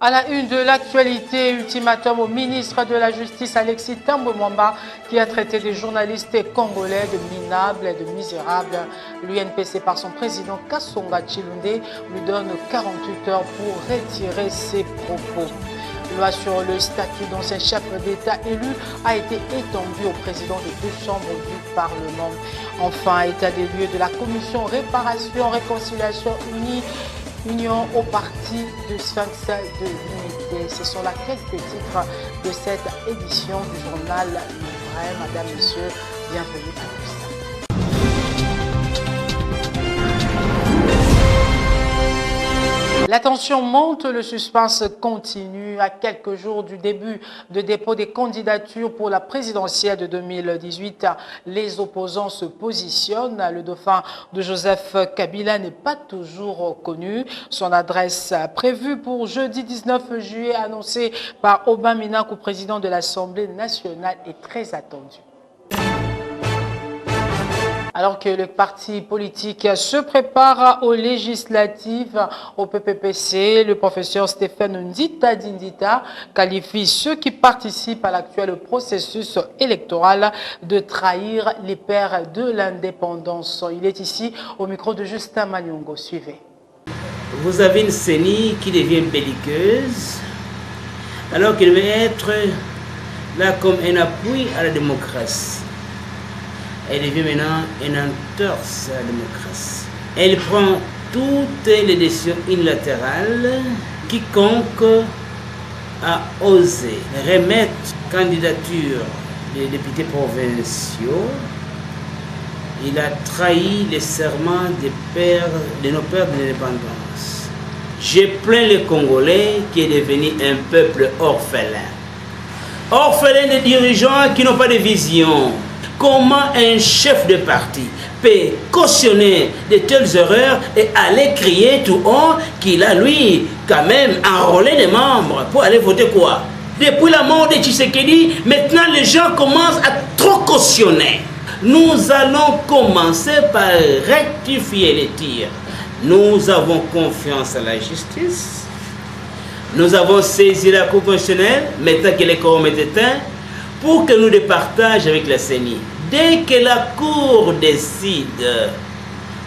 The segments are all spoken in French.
À la une de l'actualité, ultimatum au ministre de la Justice Alexis Thambwe Mwamba qui a traité des journalistes congolais de minables et de misérables. L'UNPC par son président Kasonga Chilunde lui donne 48 heures pour retirer ses propos. Loi sur le statut d'ancien chef d'État élu a été étendue au président des deux chambres du Parlement. Enfin, état des lieux de la commission réparation, réconciliation union au parti de Sphinx de l'unité. Ce sont là quelques titres de cette édition du journal Le Vrai. Madame, Messieurs, bienvenue à tous. La tension monte, le suspense continue. À quelques jours du début de dépôt des candidatures pour la présidentielle de 2018, les opposants se positionnent. Le dauphin de Joseph Kabila n'est pas toujours connu. Son adresse prévue pour jeudi 19 juillet, annoncée par Aubin Minakou, président de l'Assemblée nationale, est très attendue. Alors que le parti politique se prépare aux législatives au PPPC, le professeur Stéphane Ndita Dindita qualifie ceux qui participent à l'actuel processus électoral de trahir les pères de l'indépendance. Il est ici au micro de Justin Manyongo. Suivez. Vous avez une CENI qui devient belliqueuse alors qu'elle devait être là comme un appui à la démocratie. Elle devient maintenant un entorse à la démocratie. Elle prend toutes les décisions unilatérales. Quiconque a osé remettre candidature des députés provinciaux, il a trahi les serments de nos pères de l'indépendance. Je plains les Congolais qui est devenu un peuple orphelin. Orphelin de dirigeants qui n'ont pas de vision. Comment un chef de parti peut cautionner de telles erreurs et aller crier tout haut qu'il a, lui, quand même enrôlé des membres pour aller voter quoi? Depuis la mort de Tshisekedi, maintenant les gens commencent à trop cautionner. Nous allons commencer par rectifier les tirs. Nous avons confiance à la justice. Nous avons saisi la Cour constitutionnelle, maintenant que les quorums est éteint, pour que nous départagions avec la CENI. Dès que la Cour décide,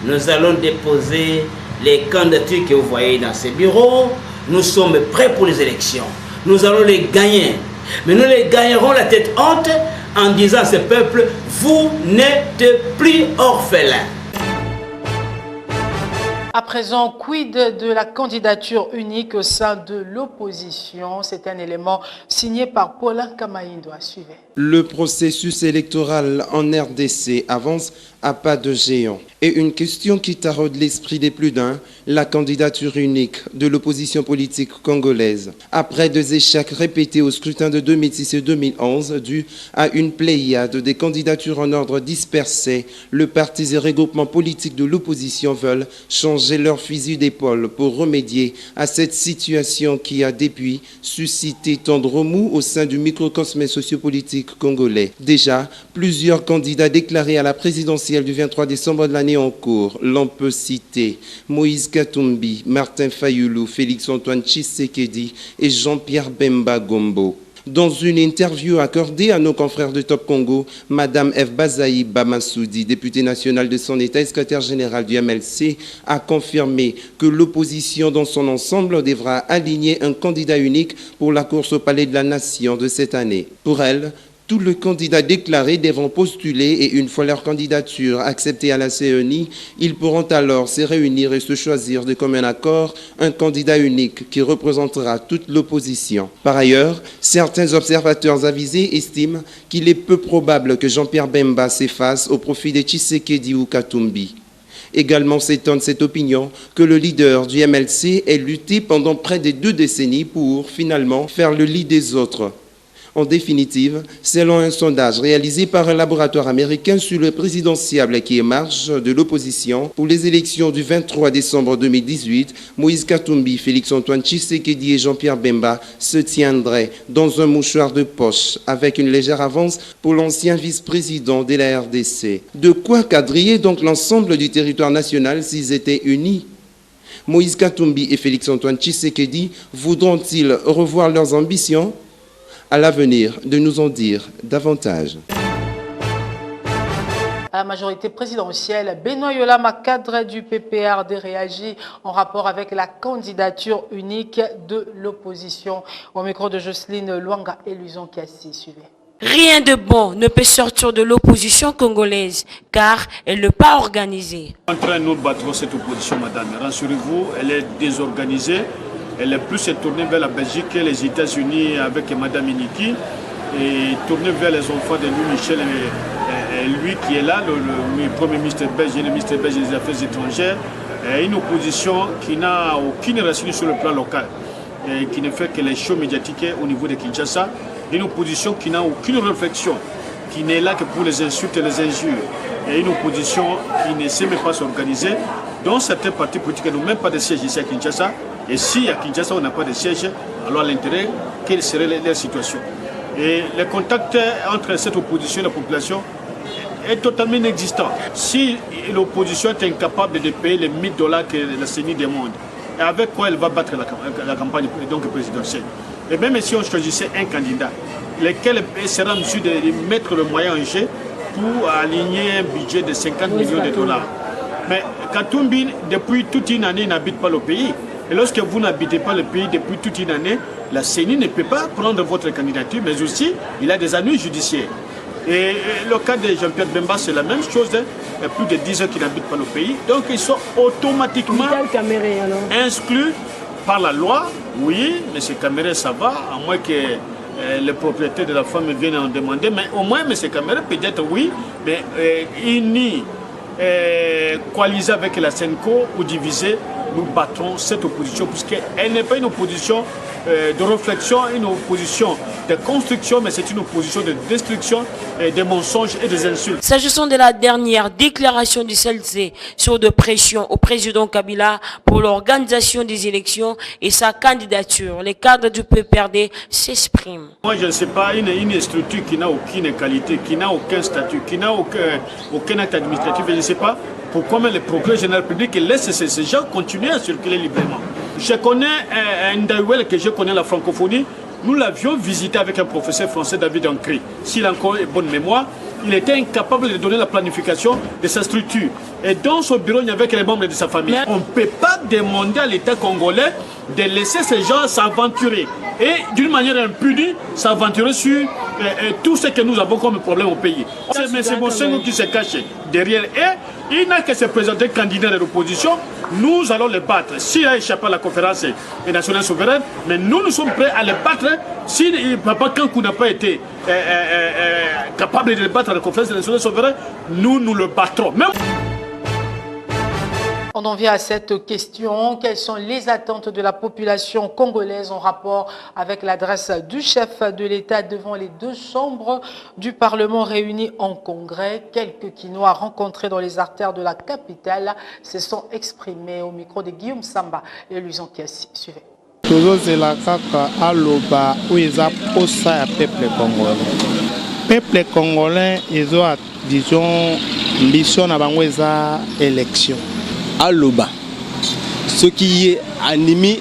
nous allons déposer les candidatures que vous voyez dans ces bureaux. Nous sommes prêts pour les élections. Nous allons les gagner. Mais nous les gagnerons la tête haute en disant à ce peuple, vous n'êtes plus orphelins. À présent, quid de la candidature unique au sein de l'opposition? C'est un élément signé par Paulin Kamaïndo. Suivez. Le processus électoral en RDC avance à pas de géant. Et une question qui taraude l'esprit des plus d'un, la candidature unique de l'opposition politique congolaise. Après deux échecs répétés au scrutin de 2006 et 2011, dû à une pléiade des candidatures en ordre dispersé, le parti et regroupements politiques de l'opposition veulent changer leur fusil d'épaule pour remédier à cette situation qui a depuis suscité tant de remous au sein du microcosme sociopolitique congolais. Déjà, plusieurs candidats déclarés à la présidentielle du 23 décembre de l'année en cours. L'on peut citer Moïse Katumbi, Martin Fayulu, Félix-Antoine Tshisekedi et Jean-Pierre Bemba Gombo. Dans une interview accordée à nos confrères de Top Congo, Madame Eve Bazaï Bamassoudi, députée nationale de son État et secrétaire général du MLC, a confirmé que l'opposition dans son ensemble devra aligner un candidat unique pour la course au Palais de la Nation de cette année. Pour elle, tous les candidats déclarés devront postuler et une fois leur candidature acceptée à la CENI, ils pourront alors se réunir et se choisir de commun accord un candidat unique qui représentera toute l'opposition. Par ailleurs, certains observateurs avisés estiment qu'il est peu probable que Jean-Pierre Bemba s'efface au profit de Tshisekedi ou Katumbi. Également s'étonne cette opinion que le leader du MLC ait lutté pendant près de 2 décennies pour finalement faire le lit des autres. En définitive, selon un sondage réalisé par un laboratoire américain sur le présidentiable qui est marge de l'opposition pour les élections du 23 décembre 2018, Moïse Katumbi, Félix-Antoine Tshisekedi et Jean-Pierre Bemba se tiendraient dans un mouchoir de poche avec une légère avance pour l'ancien vice-président de la RDC. De quoi quadriller donc l'ensemble du territoire national s'ils étaient unis? Moïse Katumbi et Félix-Antoine Tshisekedi voudront-ils revoir leurs ambitions? À l'avenir de nous en dire davantage. À la majorité présidentielle, Benoît Yolama, cadre du PPRD, réagit en rapport avec la candidature unique de l'opposition. Au micro de Jocelyne Luanga et Luison Kassi, suivez. Rien de bon ne peut sortir de l'opposition congolaise, car elle n'est pas organisée. Nous battrons cette opposition, madame. Rassurez-vous, elle est désorganisée. Elle est plus tournée vers la Belgique et les États-Unis avec madame Iniki et tournée vers les enfants de Louis Michel et lui qui est là, le premier ministre belge et le ministre belge des Affaires étrangères. Une opposition qui n'a aucune racine sur le plan local, et qui ne fait que les shows médiatiques au niveau de Kinshasa. Une opposition qui n'a aucune réflexion, qui n'est là que pour les insultes et les injures. Et une opposition qui ne sait même pas s'organiser. Dans certains partis politiques n'ont même pas de siège ici à Kinshasa. Et si à Kinshasa on n'a pas de siège, alors l'intérêt, quelle serait leur situation? Et les contacts entre cette opposition et la population est totalement inexistant. Si l'opposition est incapable de payer les 1000 $ que la CENI demande, et avec quoi elle va battre la campagne donc présidentielle? Et même si on choisissait un candidat, lequel sera en mesure de mettre le moyen en jeu pour aligner un budget de 50 millions de $. Mais Katumbi, depuis toute une année, n'habite pas le pays. Et lorsque vous n'habitez pas le pays depuis toute une année, la CENI ne peut pas prendre votre candidature, mais aussi, il a des ennuis judiciaires. Et le cas de Jean-Pierre Bemba, c'est la même chose. Il y a plus de 10 ans qu'ils n'habitent pas le pays. Donc, ils sont automatiquement exclus par la loi. Oui, M. Caméré, ça va, à moins que le propriétaire de la femme vienne en demander. Mais au moins, M. Caméré, peut-être oui, mais unis, coalisés avec la SENCO ou divisés, nous battrons cette opposition, puisqu'elle n'est pas une opposition de réflexion, une opposition de construction, mais c'est une opposition de destruction, des mensonges et des insultes. S'agissant de la dernière déclaration du CLC sur de pression au président Kabila pour l'organisation des élections et sa candidature, les cadres du PPRD s'expriment. Moi, je ne sais pas, une structure qui n'a aucune qualité, qui n'a aucun statut, qui n'a aucun acte administratif, je ne sais pas pourquoi le procureur général public laisse ces gens continuer à circuler librement. Je connais un Ndaouel que je connais la francophonie. Nous l'avions visité avec un professeur français, David Ancry. S'il a encore une bonne mémoire, il était incapable de donner la planification de sa structure. Et dans son bureau, il y avait que les membres de sa famille. On ne peut pas demander à l'État congolais de laisser ces gens s'aventurer. Et d'une manière impunie, s'aventurer sur tout ce que nous avons comme problème au pays. Mais c'est Monsengo qui se cache derrière. Et il n'a qu'à se présenter candidat de l'opposition. Nous allons le battre. S'il a échappé à la conférence nationale souveraine, mais nous sommes prêts à le battre. Si Papa Kankou n'a pas été capable de le battre à la conférence nationale souveraine, nous le battrons. Même On en vient à cette question. Quelles sont les attentes de la population congolaise en rapport avec l'adresse du chef de l'État devant les deux chambres du Parlement réunies en congrès? Quelques Kinois rencontrés dans les artères de la capitale se sont exprimés au micro de Guillaume Samba et Luison Kassi. Suivez. tozozela kaka aloba oyo eza posa ya peuple congolais. Peuple congolais ezo disons ambition na bango eza élection. Aloba ce qui est animé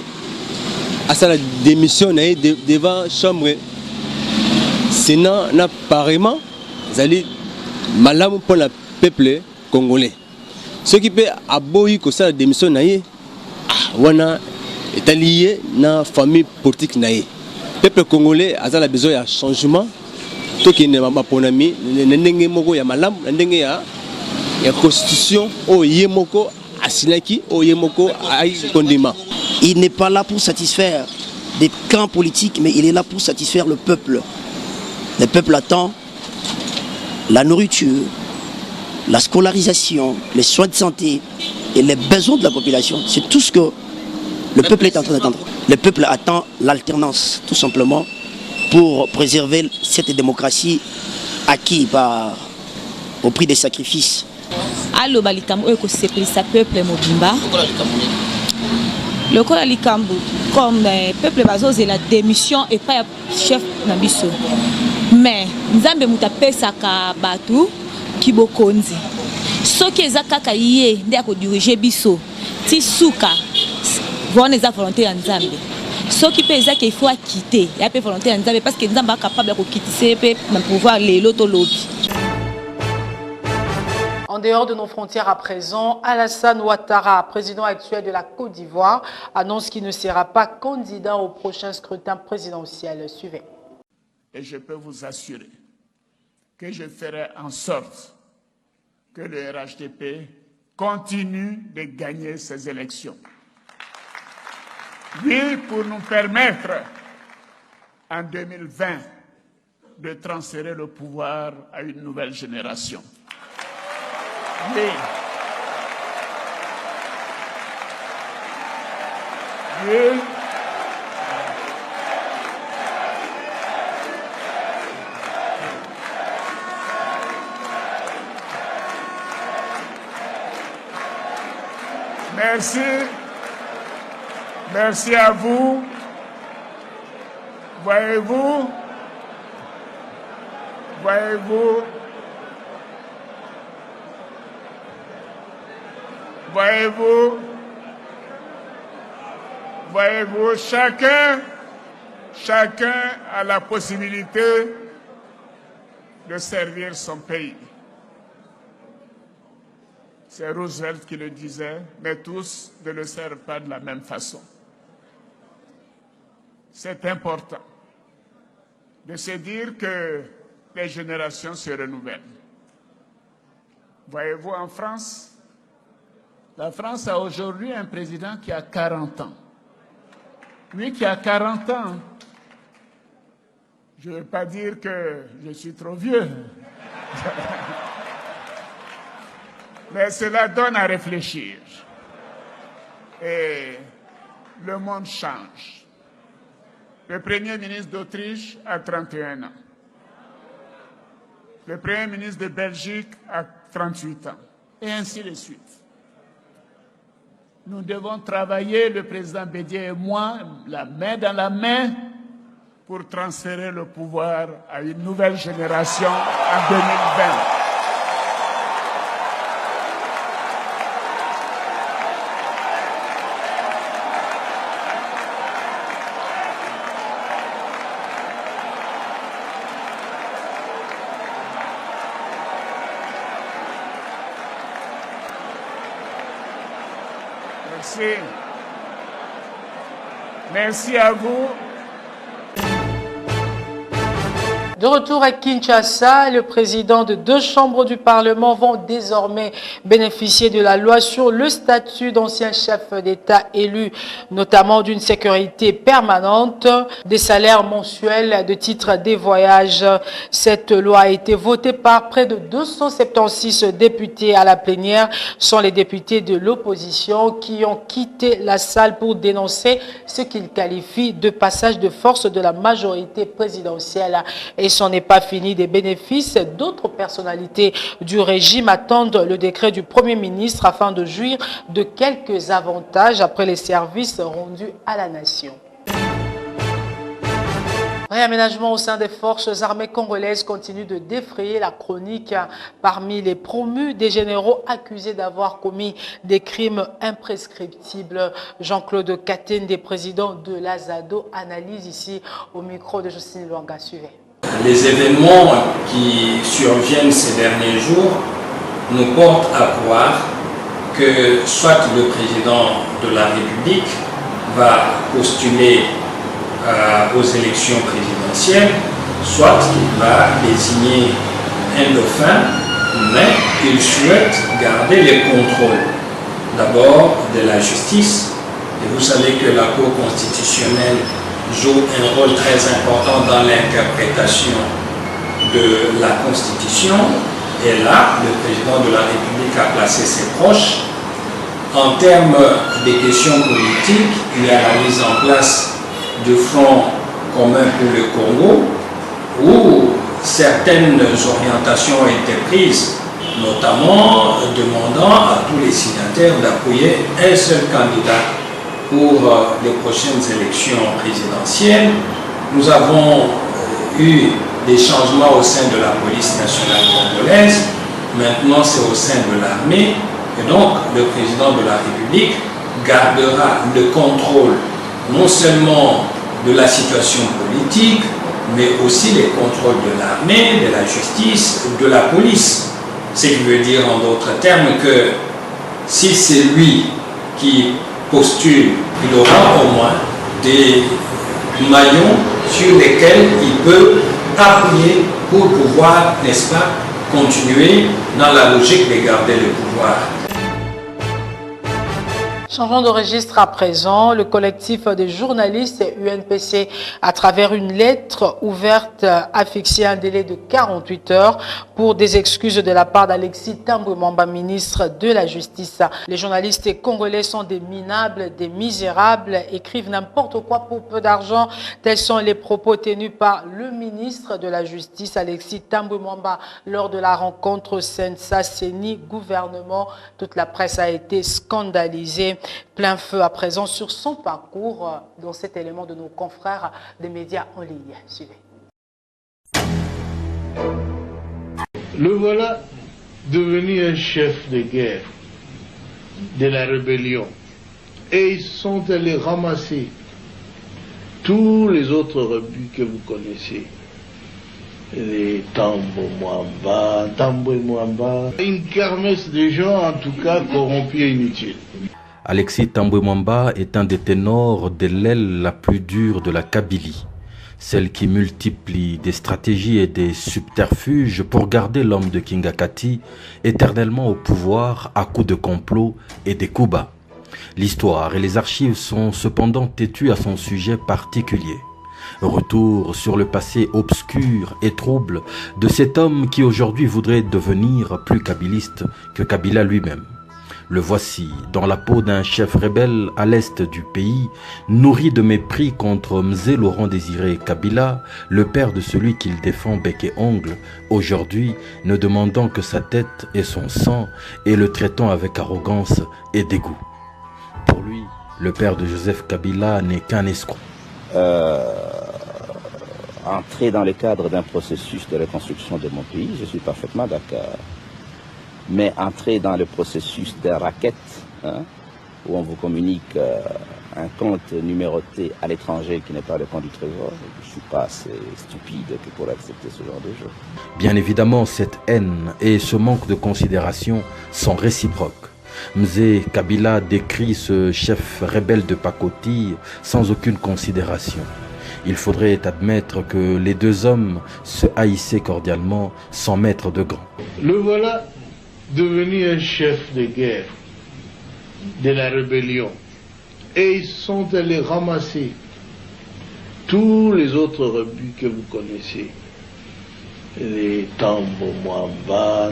à sa démission devant chambre Sénat n'a pareillement allé malamu pour le peuple congolais. Ce qui peut aboyer que ça démission naie wana est lié na famille politique naie. Peuple congolais a besoin de changement. Tout qui n'est pas pour ami ndenge moko ya malamu ndenge ya constitution o yemoko asilaki o yemoko ay kondima. Il n'est pas là pour satisfaire des camps politiques, mais il est là pour satisfaire le peuple. Le peuple attend la nourriture, la scolarisation, les soins de santé et les besoins de la population. C'est tout ce que le peuple est en train d'attendre. Le peuple attend l'alternance, tout simplement, pour préserver cette démocratie acquise au prix des sacrifices. Allo balikambo eko sepelisa peuple mobimba. Le corps alikambo comme peuple bazoze la démission et pas chef na biso. Mais nzambe mutapesa ka batu kibokonzi. Soki ezaka ka yé nde ko diriger biso. Ti suka voir les volontés en Zambie. Ce qui peut dire qu'il faut quitter, il y a des volontés en Zambie parce que Zambie est capable de quitter pour pouvoir les lobby. En dehors de nos frontières à présent, Alassane Ouattara, président actuel de la Côte d'Ivoire, annonce qu'il ne sera pas candidat au prochain scrutin présidentiel. Suivez. Et je peux vous assurer que je ferai en sorte que le RHDP continue de gagner ces élections. Oui, pour nous permettre, en 2020, de transférer le pouvoir à une nouvelle génération. Oui. Oui. Merci. Merci à vous. Voyez-vous, chacun a la possibilité de servir son pays. C'est Roosevelt qui le disait, mais tous ne le servent pas de la même façon. C'est important de se dire que les générations se renouvellent. Voyez-vous, en France, la France a aujourd'hui un président qui a 40 ans. Lui qui a 40 ans, je ne veux pas dire que je suis trop vieux. Mais cela donne à réfléchir. Et le monde change. Le Premier ministre d'Autriche a 31 ans. Le Premier ministre de Belgique a 38 ans. Et ainsi de suite. Nous devons travailler, le président Bédié et moi, la main dans la main, pour transférer le pouvoir à une nouvelle génération en 2020. Merci. Merci à vous. De retour à Kinshasa, le président de 2 chambres du Parlement vont désormais bénéficier de la loi sur le statut d'ancien chef d'État élu, notamment d'une sécurité permanente, des salaires mensuels, de titres des voyages. Cette loi a été votée par près de 276 députés à la plénière. Ce sont les députés de l'opposition qui ont quitté la salle pour dénoncer ce qu'ils qualifient de passage de force de la majorité présidentielle. Et ce n'est pas fini des bénéfices. D'autres personnalités du régime attendent le décret du Premier ministre afin de jouir de quelques avantages après les services rendus à la nation. Réaménagement au sein des forces armées congolaises continue de défrayer la chronique. Parmi les promus, des généraux accusés d'avoir commis des crimes imprescriptibles. Jean-Claude Katende, des présidents de l'Azado, analyse ici au micro de Justine Luanga. Suivez. Les événements qui surviennent ces derniers jours nous portent à croire que soit le président de la République va postuler aux élections présidentielles, soit il va désigner un dauphin, mais il souhaite garder les contrôles. D'abord de la justice, et vous savez que la Cour constitutionnelle joue un rôle très important dans l'interprétation de la Constitution. Et là, le président de la République a placé ses proches. En termes des questions politiques, il y a la mise en place du Front commun pour le Congo, où certaines orientations ont été prises, notamment demandant à tous les signataires d'appuyer un seul candidat pour les prochaines élections présidentielles. Nous avons eu des changements au sein de la police nationale congolaise. Maintenant, c'est au sein de l'armée. Et donc, le président de la République gardera le contrôle non seulement de la situation politique, mais aussi les contrôles de l'armée, de la justice, de la police. Ce qui veut dire en d'autres termes que si c'est lui qui postule, il aura au moins des maillons sur lesquels il peut appuyer pour pouvoir, n'est-ce pas, continuer dans la logique de garder le pouvoir. Changeons de registre à présent. Le collectif des journalistes UNPC, à travers une lettre ouverte, a fixé un délai de 48 heures pour des excuses de la part d'Alexis Thambwe Mwamba, ministre de la Justice. Les journalistes congolais sont des minables, des misérables, écrivent n'importe quoi pour peu d'argent. Tels sont les propos tenus par le ministre de la Justice, Alexis Thambwe Mwamba, lors de la rencontre Sensa-Seni gouvernement. Toute la presse a été scandalisée. Plein feu à présent sur son parcours dans cet élément de nos confrères des médias en ligne. Suivez. Le voilà devenu un chef de guerre de la rébellion. Et ils sont allés ramasser tous les autres rebuts que vous connaissez. Les Thambwe Mwamba, une kermesse de gens en tout cas corrompus et inutiles. Alexis Thambwe Mwamba est un des ténors de l'aile la plus dure de la Kabylie, celle qui multiplie des stratégies et des subterfuges pour garder l'homme de Kingakati éternellement au pouvoir à coups de complot et des coups bas. L'histoire et les archives sont cependant têtues à son sujet particulier. Retour sur le passé obscur et trouble de cet homme qui aujourd'hui voudrait devenir plus kabyliste que Kabila lui-même. Le voici dans la peau d'un chef rebelle à l'est du pays, nourri de mépris contre Mzé Laurent Désiré Kabila, le père de celui qu'il défend bec et ongle, aujourd'hui ne demandant que sa tête et son sang et le traitant avec arrogance et dégoût. Pour lui, le père de Joseph Kabila n'est qu'un escroc. Entrer dans le cadre d'un processus de reconstruction de mon pays, je suis parfaitement d'accord. Mais entrer dans le processus de raquette, où on vous communique un compte numéroté à l'étranger qui n'est pas le compte du trésor, je ne suis pas assez stupide que pour accepter ce genre de jeu. Bien évidemment, cette haine et ce manque de considération sont réciproques. Mzé Kabila décrit ce chef rebelle de pacotille sans aucune considération. Il faudrait admettre que les deux hommes se haïssaient cordialement sans mettre de gants. Le voilà devenu un chef de guerre de la rébellion. Et ils sont allés ramasser tous les autres rebuts que vous connaissez. Les Thambwe Mwamba,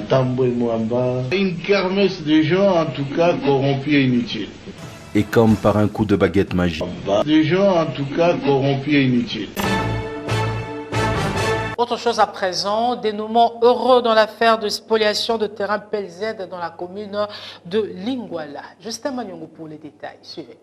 une kermesse de gens en tout cas corrompus et inutiles. Et comme par un coup de baguette magique. Des gens en tout cas corrompus et inutiles. Autre chose à présent, dénouement heureux dans l'affaire de spoliation de terrain PLZ dans la commune de Lingwala. Justin Magnongo pour les détails. Suivez.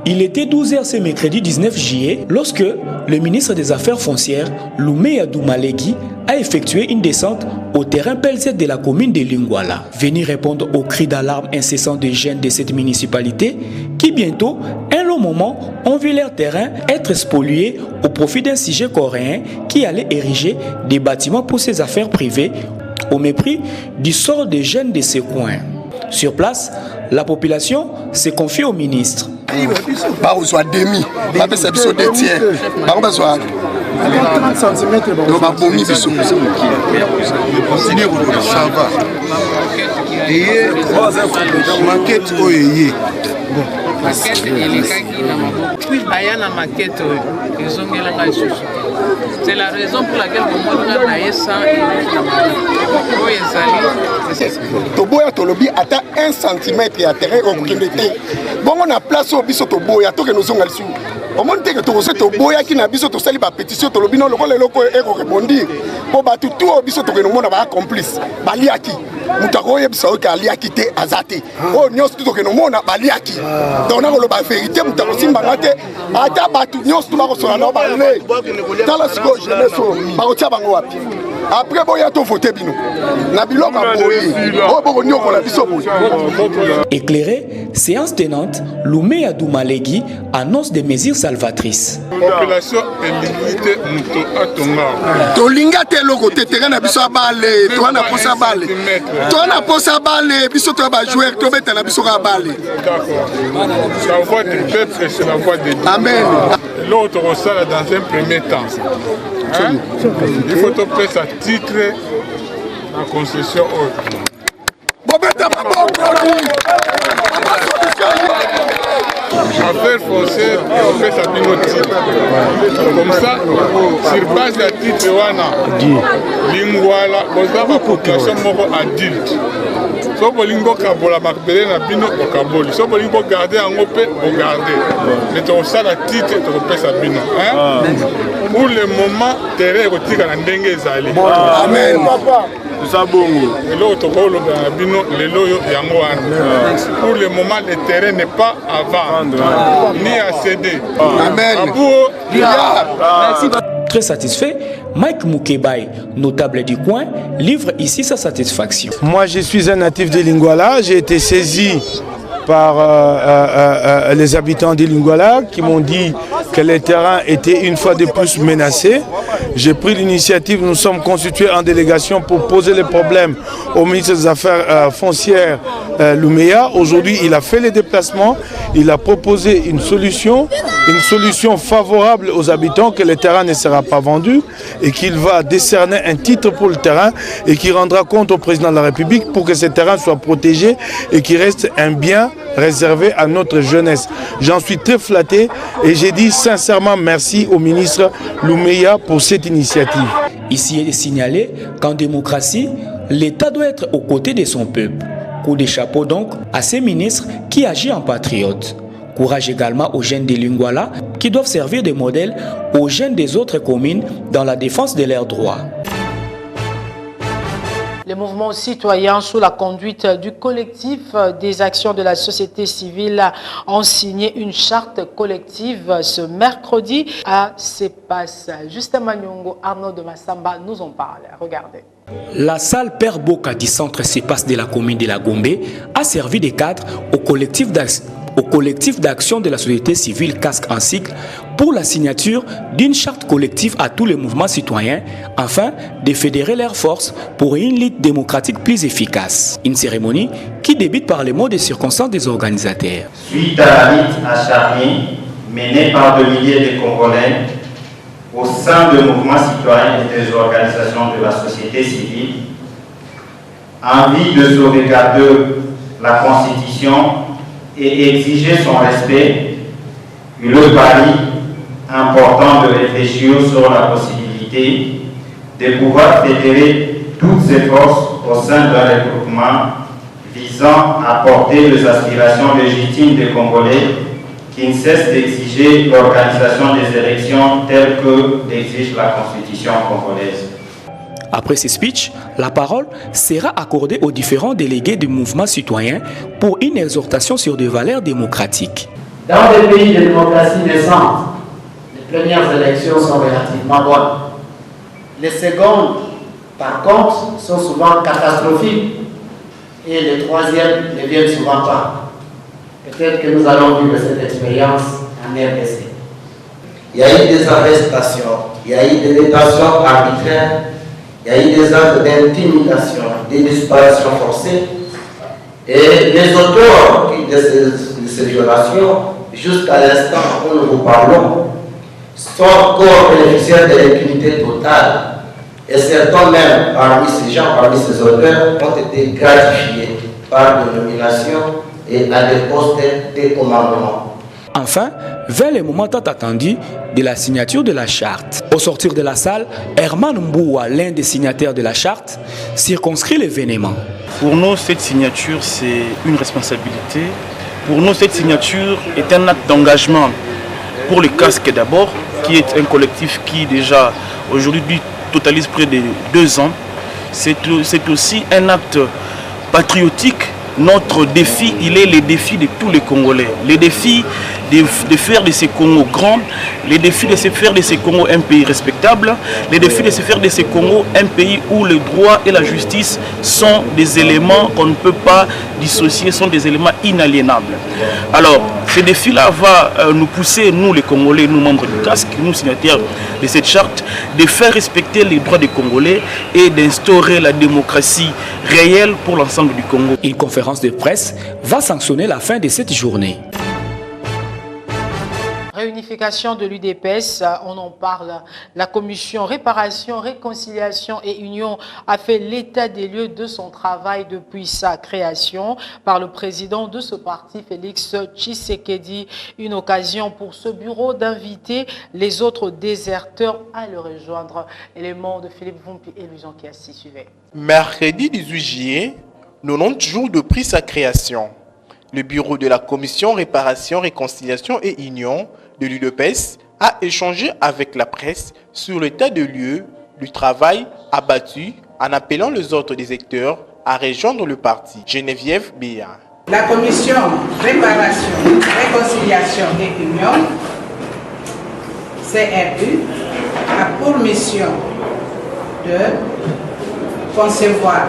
Il était 12h ce mercredi 19 juillet lorsque le ministre des Affaires foncières, Louméa Doumaleki, a effectué une descente au terrain PLZ de la commune de Lingwala. Venu répondre aux cris d'alarme incessants des jeunes de cette municipalité qui bientôt, un long moment, ont vu leur terrain être spolié au profit d'un sujet coréen qui allait ériger des bâtiments pour ses affaires privées au mépris du sort des jeunes de ce coin. Sur place, la population s'est confiée au ministre. Par soit demi, la perception des tiers, par soit 30 cm, donc ma bomi biso. Continue ça va. Et maquette oyé. Maquette elekaki na maboko. Puis aya na maquette ezongela ngai susu. C'est la raison pour laquelle on a essa Toboya tolobi ata 1 cm ya terrain au kindete. Bon on a place au biso toboya to que nous on alsu. Au monde que to toboya ki na biso to sali ba pétition tolobi non lokole loko e ko rebondir. Po ba tout au biso to que nous mona ba complice. Baliaki. Mutakoye biso ka aliaki te azate. Oh nyos to que nous mona baliaki. Donc na ko ba vérité mutako simba ngate ata ba tout nyos to ba ko sola no ba le. Dans la siko je ne so ba ko tia bango wapi. après boya to voter bino na biloko boyi o boko nyoko la biso boyi. Éclairé, séance tenante, Loumé Adoumalégui annonce des mesures salvatrices. Population est limitée à Tonga. Tolinga te loko te terrain na biso abale, to na posa bale. To na posa bale, biso to ba joueur to beta na biso ka bale. D'accord. La voix du peuple, c'est la voix de Dieu. Amen. L'autre ressort dans un premier temps. Hein? Il faut te prêter à titre la concession haute. Affaire foncière, on fait sa binotype. Comme ça, sur base de titre, Lingwala, on a la population adulte. Si vous voulez garder la bino, vous si vous voulez garder en OP, vous gardez. Mais on a la titre, on fait sa bino. Pour le moment, terrain est retiré dans Dengue Zali. Amen. Pour le moment, le terrain n'est pas à vendre, ni à céder. Amen. Très satisfait, Mike Moukebaï, notable du coin, livre ici sa satisfaction. Moi, je suis un natif de Lingwala. J'ai été saisi par les habitants de Lingwala qui m'ont dit que les terrains étaient une fois de plus menacés. J'ai pris l'initiative, nous sommes constitués en délégation pour poser les problèmes au ministre des Affaires foncières Louméa. Aujourd'hui, il a fait les déplacements, il a proposé une solution favorable aux habitants, que le terrain ne sera pas vendu et qu'il va décerner un titre pour le terrain et qu'il rendra compte au président de la République pour que ce terrain soit protégé et qu'il reste un bien réservé à notre jeunesse. J'en suis très flatté et j'ai dit sincèrement merci au ministre Louméa pour cette initiative. Ici, il est signalé qu'en démocratie, l'État doit être aux côtés de son peuple. Coup de chapeau donc à ces ministres qui agissent en patriote. Courage également aux jeunes de Lingwala qui doivent servir de modèle aux jeunes des autres communes dans la défense de leurs droits. Les mouvements citoyens sous la conduite du collectif des actions de la société civile ont signé une charte collective ce mercredi à CEPAS. Justin Manyongo, Arnaud de Massamba nous en parle. Regardez. La salle Père Boka du centre CEPAS de la commune de la Gombe a servi de cadre au collectif d'action de la société civile Casque en cycle pour la signature d'une charte collective à tous les mouvements citoyens afin de fédérer leurs forces pour une lutte démocratique plus efficace. Une cérémonie qui débute par les mots de circonstance des organisateurs. Suite à la lutte acharnée menée par des milliers de Congolais au sein de mouvements citoyens et des organisations de la société civile, envie de sauvegarder la Constitution et exiger son respect, le pari important de réfléchir sur la possibilité de pouvoir fédérer toutes ces forces au sein d'un regroupement visant à porter les aspirations légitimes des Congolais qui ne cessent d'exiger l'organisation des élections telles que l'exige la Constitution congolaise. Après ces speeches, la parole sera accordée aux différents délégués du mouvement citoyen pour une exhortation sur des valeurs démocratiques. Dans des pays de démocratie naissante, les premières élections sont relativement bonnes. Les secondes, par contre, sont souvent catastrophiques et les troisièmes ne viennent souvent pas. Peut-être que nous allons vivre cette expérience en RDC. Il y a eu des arrestations, il y a eu des détentions arbitraires, il y a eu des actes d'intimidation, des disparitions forcées. Et les auteurs de ces violations, jusqu'à l'instant où nous vous parlons, sont encore bénéficiaires de l'impunité totale. Et certains même, parmi ces gens, parmi ces auteurs, ont été gratifiés par des nominations et à des postes de commandement. Enfin, vers le moment tant attendu de la signature de la charte. Au sortir de la salle, Herman Mboua, l'un des signataires de la charte, circonscrit l'événement. Pour nous, cette signature, c'est une responsabilité. Pour nous, cette signature est un acte d'engagement pour le casque d'abord, qui est un collectif qui déjà aujourd'hui totalise près de 2 ans. C'est aussi un acte patriotique notre défi, il est le défi de tous les Congolais. Le défi de faire de ces Congos grands, le défi de se faire de ces Congos un pays respectable, le défi de se faire de ces Congos un pays où le droit et la justice sont des éléments qu'on ne peut pas dissocier, sont des éléments inaliénables. Alors, ce défi-là va nous pousser, nous les Congolais, nous membres du casque, nous signataires de cette charte, de faire respecter les droits des Congolais et d'instaurer la démocratie réelle pour l'ensemble du Congo. Une conférence de presse va sanctionner la fin de cette journée. Réunification de l'UDPS, on en parle. La commission réparation, réconciliation et union a fait l'état des lieux de son travail depuis sa création par le président de ce parti, Félix Tshisekedi. Une occasion pour ce bureau d'inviter les autres déserteurs à le rejoindre. Élément de Philippe Vumpi et Luison Kiassi suivait. Mercredi 18 juillet, 90 jours depuis sa création. Le bureau de la commission réparation, réconciliation et union de l'UDPS a échangé avec la presse sur l'état de lieu du travail abattu en appelant les autres déserteurs à rejoindre le parti. Geneviève Béa. La commission réparation, réconciliation et union, CRU, a pour mission de concevoir,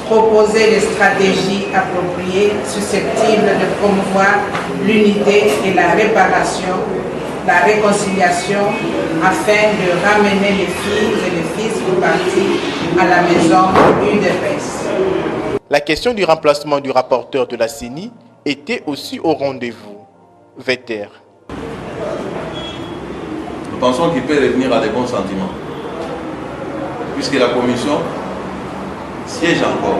proposer des stratégies appropriées susceptibles de promouvoir l'unité et la réparation, la réconciliation afin de ramener les filles et les fils du parti à la maison UDPS. La question du remplacement du rapporteur de la CENI était aussi au rendez-vous. Vetter. Nous pensons qu'il peut revenir à des bons sentiments, puisque la commission siège encore.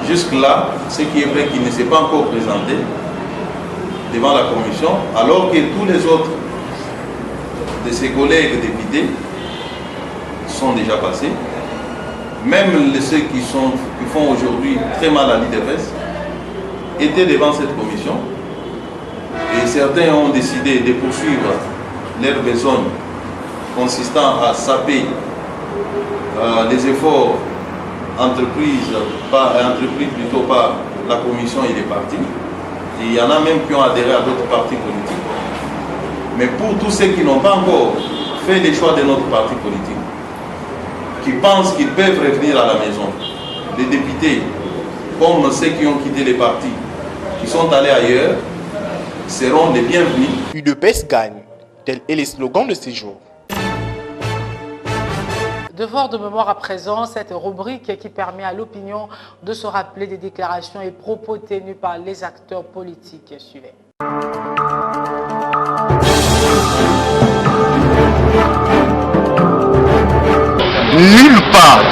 Jusque-là, ce qui est vrai qu'il ne s'est pas encore présenté devant la commission, alors que tous les autres de ses collègues députés sont déjà passés. Même ceux qui font aujourd'hui très mal à l'UDPS étaient devant cette commission. Et certains ont décidé de poursuivre leur besogne consistant à saper les efforts entrepris plutôt par la commission et les partis. Et il y en a même qui ont adhéré à d'autres partis politiques. Mais pour tous ceux qui n'ont pas encore fait les choix de notre parti politique, qui pensent qu'ils peuvent revenir à la maison, les députés, comme ceux qui ont quitté les partis, qui sont allés ailleurs, seront les bienvenus. UDPS gagne, tel est le slogan de ces jours. Devoir de mémoire à présent, cette rubrique qui permet à l'opinion de se rappeler des déclarations et propos tenus par les acteurs politiques. Suivez. Nulle part,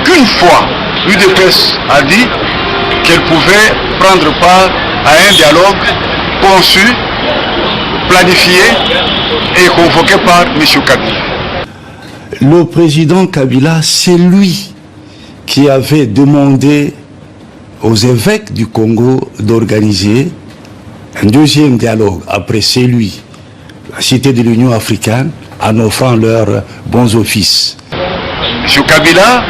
aucune fois, l'UDPS a dit qu'elle pouvait prendre part à un dialogue conçu, planifié et convoqué par M. Kabila. Le président Kabila, c'est lui qui avait demandé aux évêques du Congo d'organiser un deuxième dialogue après celui, la Cité de l'Union africaine, en offrant leurs bons offices. M. Kabila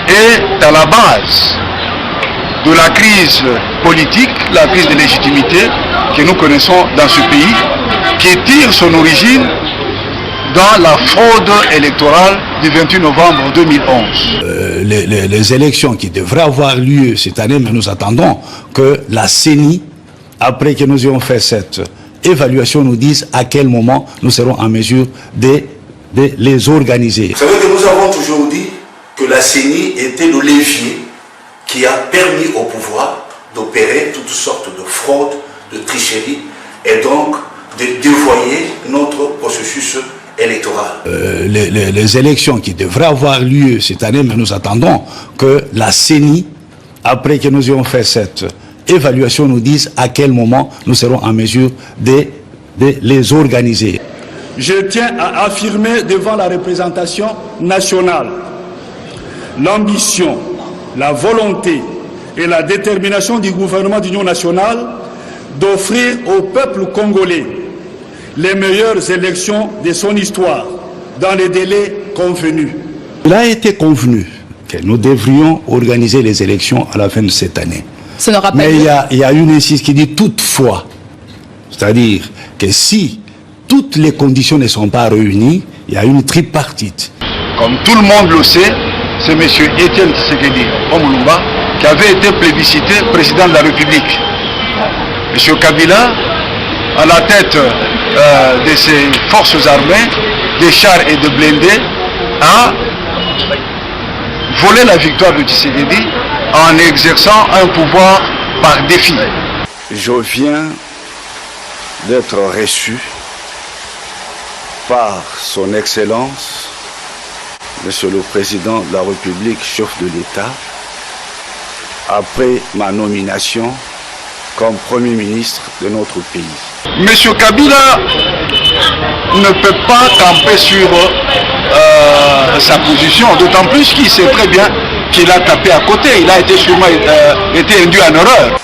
est à la base de la crise politique, la crise de légitimité que nous connaissons dans ce pays, qui tire son origine dans la fraude électorale du 28 novembre 2011. Les élections qui devraient avoir lieu cette année, mais nous attendons que la CENI, après que nous ayons fait cette évaluation, nous dise à quel moment nous serons en mesure de les organiser. Vous savez que nous avons toujours dit que la CENI était le levier qui a permis au pouvoir d'opérer toutes sortes de fraudes, de tricheries et donc de dévoyer notre processus électoral. Les élections qui devraient avoir lieu cette année, mais nous attendons que la CENI, après que nous ayons fait cette évaluation, nous dise à quel moment nous serons en mesure de les organiser. Je tiens à affirmer devant la représentation nationale l'ambition, la volonté et la détermination du gouvernement d'union nationale d'offrir au peuple congolais les meilleures élections de son histoire dans les délais convenus. Il a été convenu que nous devrions organiser les élections à la fin de cette année. Ça n'aura pas Mais lieu. il y a une insiste qui dit toutefois. C'est-à-dire que si toutes les conditions ne sont pas réunies, il y a une tripartite. Comme tout le monde le sait, c'est M. Étienne Tshisekedi Omulumba qui avait été plébiscité président de la République. M. Kabila, à la tête de ses forces armées, des chars et de blindés, a volé la victoire de Tshisekedi en exerçant un pouvoir par défi. Je viens d'être reçu par son Excellence, Monsieur le Président de la République, chef de l'État, après ma nomination comme Premier ministre de notre pays. M. Kabila ne peut pas camper sur sa position, d'autant plus qu'il sait très bien qu'il a tapé à côté, il a été sûrement été induit en erreur. Le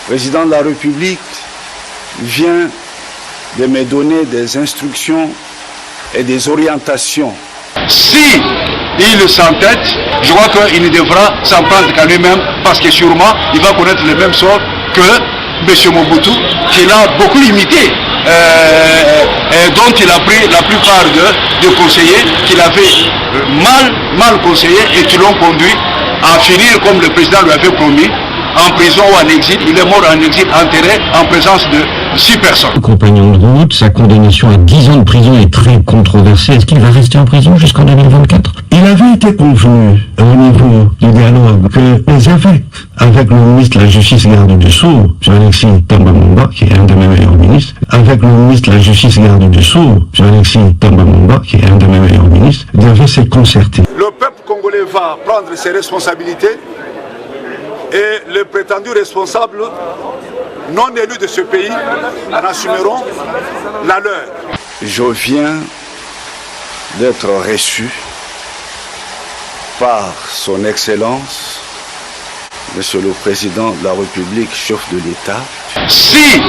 Président de la République vient de me donner des instructions et des orientations. Si il s'entête, je crois qu'il ne devra s'en prendre qu'à lui-même, parce que sûrement il va connaître le même sort que M. Mobutu, qu'il a beaucoup imité, et dont il a pris la plupart de conseillers qu'il avait mal conseillés et qui l'ont conduit à finir comme le président lui avait promis, en prison ou en exil. Il est mort en exil, enterré en présence de 6 personnes. Compagnon de route, sa condamnation à 10 ans de prison est très controversée. Est-ce qu'il va rester en prison jusqu'en 2024? Il avait été convenu au niveau du dialogue que les évêques, avec le ministre de la Justice garde du Sceau, Jean-Alexis Tambamomba, qui est un de mes meilleurs ministres, avec le ministre de la Justice garde du Sceau, Jean-Alexis Tambamomba, qui est un de mes meilleurs ministres, devaient se concerter. Le peuple congolais va prendre ses responsabilités et les prétendus responsables non élus de ce pays en assumeront la leur. Je viens d'être reçu par son Excellence, Monsieur le Président de la République, chef de l'État. Si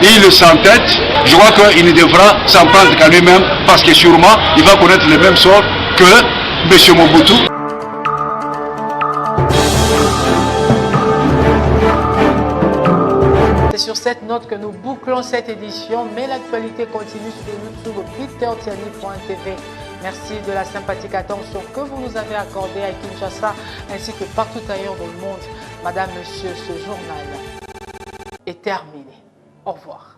il s'entête, je crois qu'il ne devra s'en prendre qu'à lui-même, parce que sûrement il va connaître le même sort que M. Mobutu. C'est sur cette note que nous bouclons cette édition, mais l'actualité continue sur YouTube, petertiani.tv. Merci de la sympathique attention que vous nous avez accordée à Kinshasa ainsi que partout ailleurs dans le monde. Madame, Monsieur, ce journal est terminé. Au revoir.